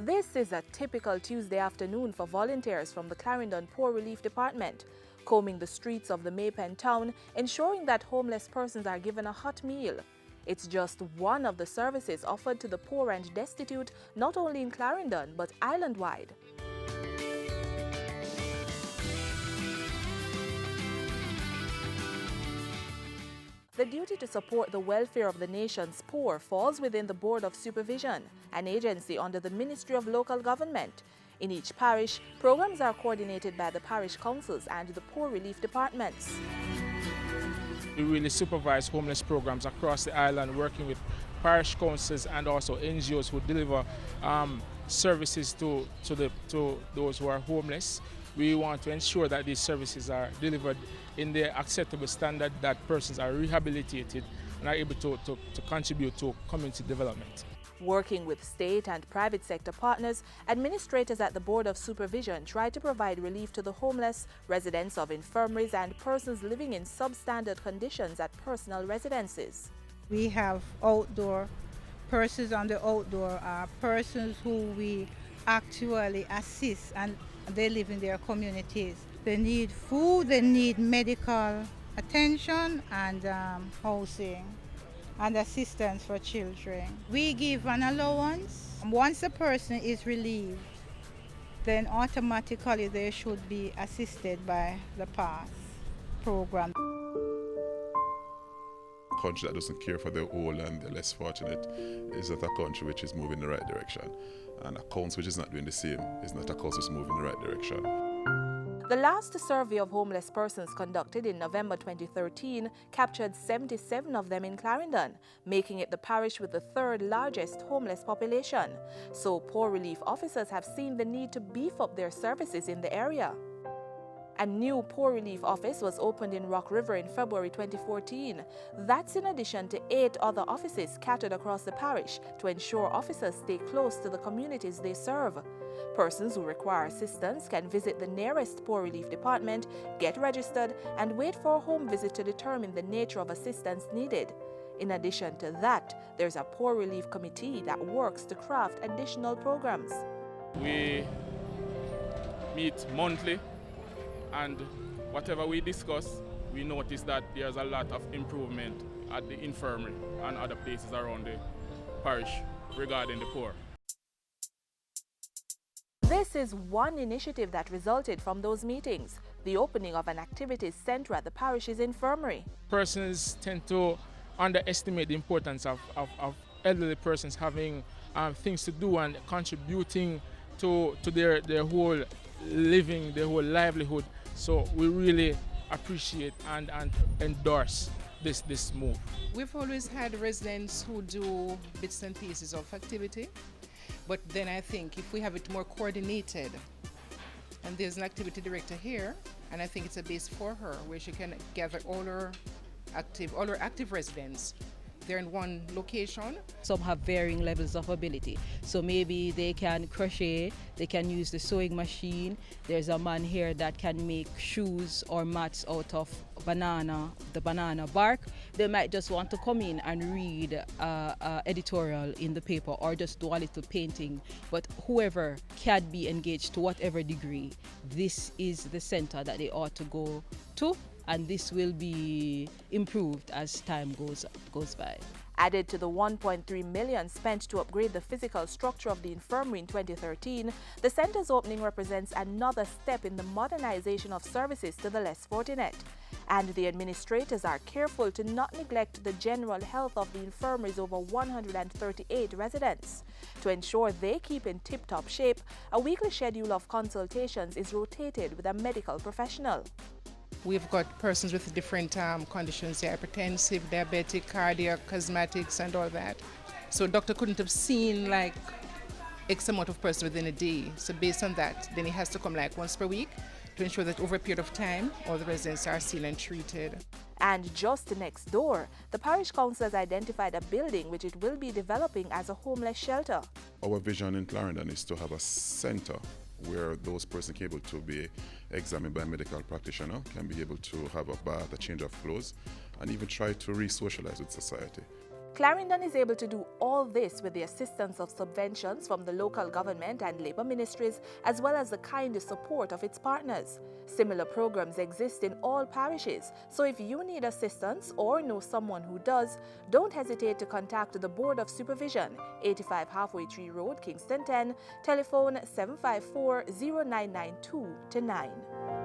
This is a typical Tuesday afternoon for volunteers from the Clarendon Poor Relief Department, combing the streets of the Maypen town, ensuring that homeless persons are given a hot meal. It's just one of the services offered to the poor and destitute, not only in Clarendon, but island-wide. The duty to support the welfare of the nation's poor falls within the Board of Supervision, an agency under the Ministry of Local Government. In each parish, programs are coordinated by the parish councils and the poor relief departments. We really supervise homeless programs across the island, working with parish councils and also NGOs who deliver services to those who are homeless. We want to ensure that these services are delivered in the acceptable standard, that persons are rehabilitated and are able to contribute to community development. Working with state and private sector partners, administrators at the Board of Supervision try to provide relief to the homeless, residents of infirmaries and persons living in substandard conditions at personal residences. We have outdoor persons on the outdoor, persons who we actually assist, and they live in their communities. They need food, they need medical attention and housing and assistance for children. We give an allowance. Once a person is relieved, then automatically they should be assisted by the PASS program. A country that doesn't care for the old and the less fortunate is not a country which is moving in the right direction. And a council which is not doing the same is not a council which is moving in the right direction. The last survey of homeless persons conducted in November 2013 captured 77 of them in Clarendon, making it the parish with the third largest homeless population. So poor relief officers have seen the need to beef up their services in the area. A new poor relief office was opened in Rock River in February 2014. That's in addition to 8 other offices scattered across the parish to ensure officers stay close to the communities they serve. Persons who require assistance can visit the nearest poor relief department, get registered, and wait for a home visit to determine the nature of assistance needed. In addition to that, there's a poor relief committee that works to craft additional programs. We meet monthly, and whatever we discuss, we notice that there's a lot of improvement at the infirmary and other places around the parish regarding the poor. This is one initiative that resulted from those meetings, the opening of an activities center at the parish's infirmary. Persons tend to underestimate the importance of elderly persons having things to do and contributing to their whole living, their whole livelihood. So we really appreciate and endorse this move. We've always had residents who do bits and pieces of activity, but then I think if we have it more coordinated, and there's an activity director here, and I think it's a base for her where she can gather all her active residents. They're in one location. Some have varying levels of ability. So maybe they can crochet, they can use the sewing machine. There's a man here that can make shoes or mats out of the banana bark. They might just want to come in and read editorial in the paper or just do a little painting. But whoever can be engaged to whatever degree, this is the center that they ought to go to. And this will be improved as time goes by. Added to the $1.3 million spent to upgrade the physical structure of the infirmary in 2013, the center's opening represents another step in the modernization of services to the less fortunate. And the administrators are careful to not neglect the general health of the infirmary's over 138 residents. To ensure they keep in tip-top shape, a weekly schedule of consultations is rotated with a medical professional. We've got persons with different conditions, hypertensive, diabetic, cardiac, asthmatics, and all that. So doctor couldn't have seen like X amount of person within a day. So based on that, then he has to come like once per week to ensure that over a period of time, all the residents are seen and treated. And just next door, the parish council has identified a building which it will be developing as a homeless shelter. Our vision in Clarendon is to have a center where those persons can be able to be examined by a medical practitioner, can be able to have a bath, a change of clothes, and even try to re-socialize with society. Clarendon is able to do all this with the assistance of subventions from the local government and labour ministries, as well as the kind support of its partners. Similar programs exist in all parishes, so if you need assistance or know someone who does, don't hesitate to contact the Board of Supervision, 85 Halfway Tree Road, Kingston 10, telephone 754-0992-9.